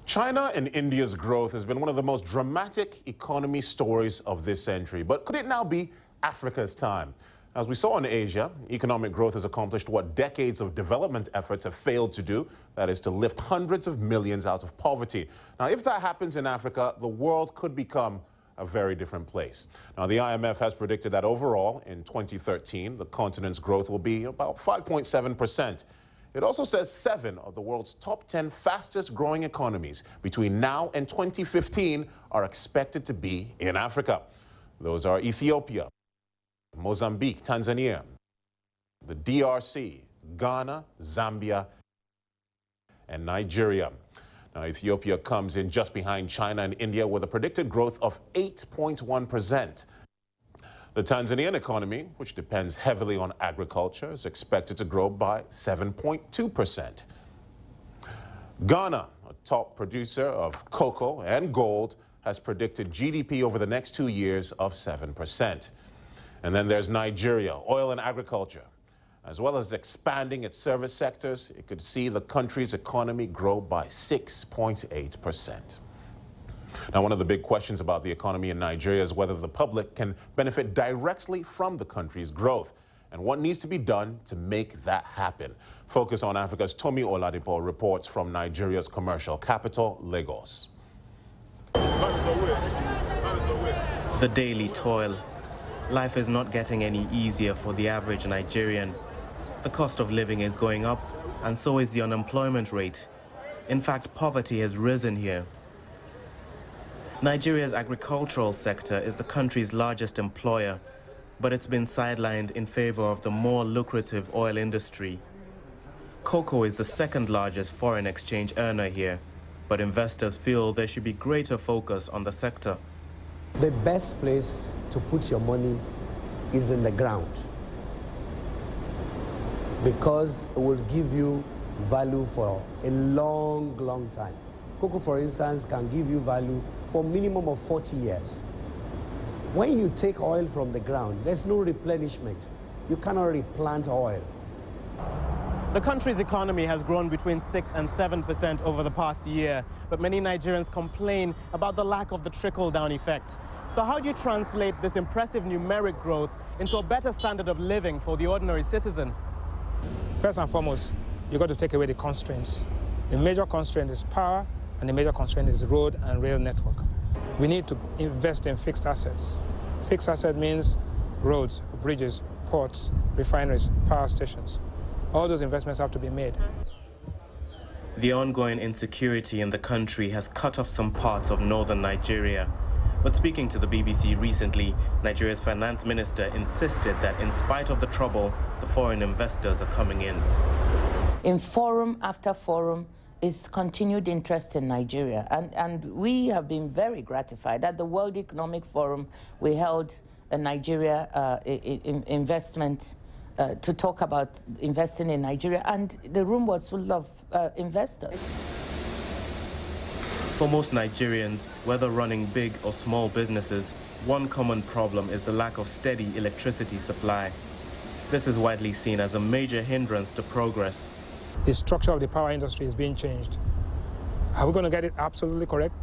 China and India's growth has been one of the most dramatic economy stories of this century. But could it now be Africa's time? As we saw in Asia, economic growth has accomplished what decades of development efforts have failed to do. That is to lift hundreds of millions out of poverty. Now, if that happens in Africa, the world could become a very different place. Now, the IMF has predicted that overall, in 2013, the continent's growth will be about 5.7%. It also says 7 of the world's top 10 fastest growing economies between now and 2015 are expected to be in Africa. Those are Ethiopia, Mozambique, Tanzania, the DRC, Ghana, Zambia, and Nigeria. Now, Ethiopia comes in just behind China and India with a predicted growth of 8.1%. The Tanzanian economy, which depends heavily on agriculture, is expected to grow by 7.2%. Ghana, a top producer of cocoa and gold, has predicted GDP over the next 2 years of 7%. And then there's Nigeria, oil and agriculture. As well as expanding its service sectors, it could see the country's economy grow by 6.8%. Now, one of the big questions about the economy in Nigeria is whether the public can benefit directly from the country's growth and what needs to be done to make that happen. Focus on Africa's Tomi Oladipo reports from Nigeria's commercial capital, Lagos. The daily toil. Life is not getting any easier for the average Nigerian. The cost of living is going up, and so is the unemployment rate. In fact, poverty has risen here. Nigeria's agricultural sector is the country's largest employer, but it's been sidelined in favor of the more lucrative oil industry. Cocoa is the second largest foreign exchange earner here, but investors feel there should be greater focus on the sector. The best place to put your money is in the ground, because it will give you value for a long, long time. Cocoa, for instance, can give you value for a minimum of 40 years. When you take oil from the ground, there's no replenishment. You cannot replant oil. The country's economy has grown between 6 and 7% over the past year, but many Nigerians complain about the lack of the trickle-down effect. So how do you translate this impressive numeric growth into a better standard of living for the ordinary citizen? First and foremost, you've got to take away the constraints. The major constraint is power, and the major constraint is road and rail network. We need to invest in fixed assets. Fixed asset means roads, bridges, ports, refineries, power stations. All those investments have to be made. The ongoing insecurity in the country has cut off some parts of northern Nigeria. But speaking to the BBC recently, Nigeria's finance minister insisted that in spite of the trouble, the foreign investors are coming in. In forum after forum is continued interest in Nigeria. And we have been very gratified. At the World Economic Forum, we held a Nigeria investment to talk about investing in Nigeria, and the room was full of investors. For most Nigerians, whether running big or small businesses, one common problem is the lack of steady electricity supply. This is widely seen as a major hindrance to progress. The structure of the power industry is being changed. Are we going to get it absolutely correct?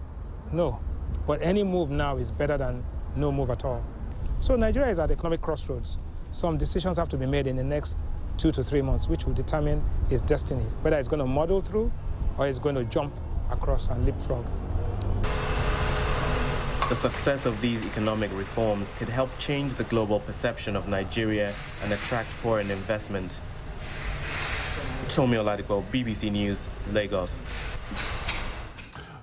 No. But any move now is better than no move at all. So Nigeria is at economic crossroads. Some decisions have to be made in the next 2 to 3 months, which will determine its destiny, whether it's going to muddle through or it's going to jump across and leapfrog. The success of these economic reforms could help change the global perception of Nigeria and attract foreign investment. Tomi Oladipo, BBC News, Lagos.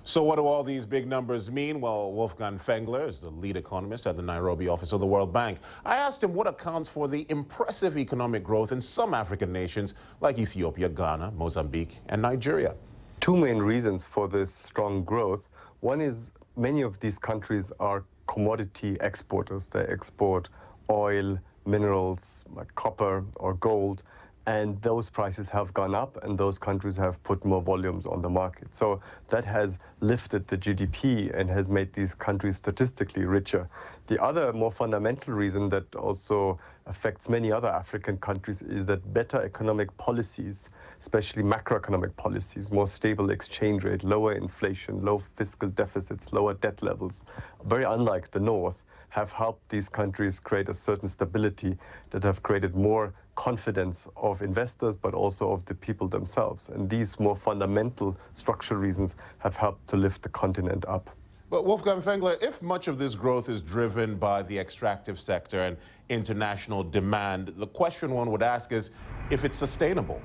So what do all these big numbers mean? Well, Wolfgang Fenger is the lead economist at the Nairobi office of the World Bank. I asked him what accounts for the impressive economic growth in some African nations like Ethiopia, Ghana, Mozambique, and Nigeria. Two main reasons for this strong growth. One is many of these countries are commodity exporters. They export oil, minerals like copper or gold, and those prices have gone up, and those countries have put more volumes on the market. So that has lifted the GDP and has made these countries statistically richer. The other more fundamental reason that also affects many other African countries is that better economic policies, especially macroeconomic policies, more stable exchange rate, lower inflation, low fiscal deficits, lower debt levels, very unlike the North, have helped these countries create a certain stability that have created more confidence of investors, but also of the people themselves. And these more fundamental structural reasons have helped to lift the continent up. But Wolfgang Fenger, if much of this growth is driven by the extractive sector and international demand, the question one would ask is if it's sustainable.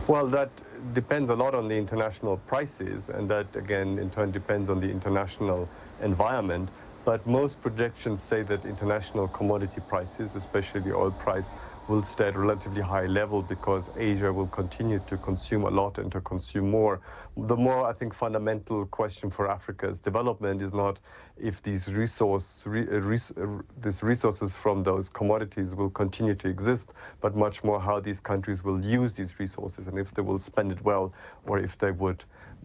Well, that depends a lot on the international prices, and that, again, in turn depends on the international environment. But most projections say that international commodity prices, especially the oil price, will stay at a relatively high level because Asia will continue to consume a lot and to consume more. The more, I think, fundamental question for Africa's development is not if these resources from those commodities will continue to exist, but much more how these countries will use these resources and if they will spend it well or if they would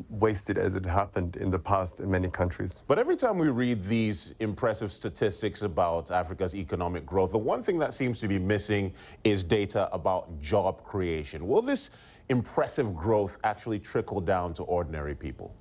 waste it as it happened in the past in many countries. But every time we read these impressive statistics about Africa's economic growth, the one thing that seems to be missing is data about job creation. Will this impressive growth actually trickle down to ordinary people?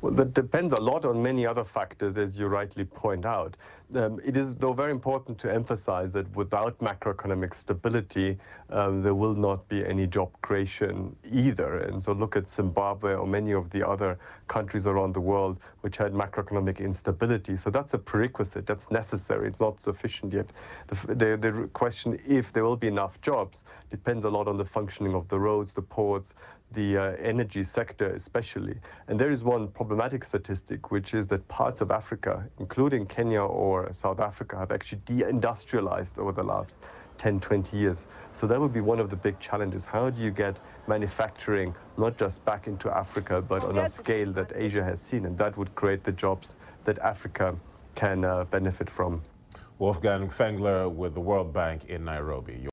Well, that depends a lot on many other factors, as you rightly point out. It is, though, very important to emphasize that without macroeconomic stability, there will not be any job creation either. And so look at Zimbabwe or many of the other countries around the world which had macroeconomic instability. So that's a prerequisite, that's necessary, it's not sufficient yet. The question if there will be enough jobs depends a lot on the functioning of the roads, the ports, the energy sector especially. And there is one problematic statistic, which is that parts of Africa, including Kenya or South Africa, have actually deindustrialized over the last 10, 20 years. So that would be one of the big challenges. How do you get manufacturing not just back into Africa, but on a scale that Asia has seen? And that would create the jobs that Africa can benefit from. Wolfgang Fenger with the World Bank in Nairobi.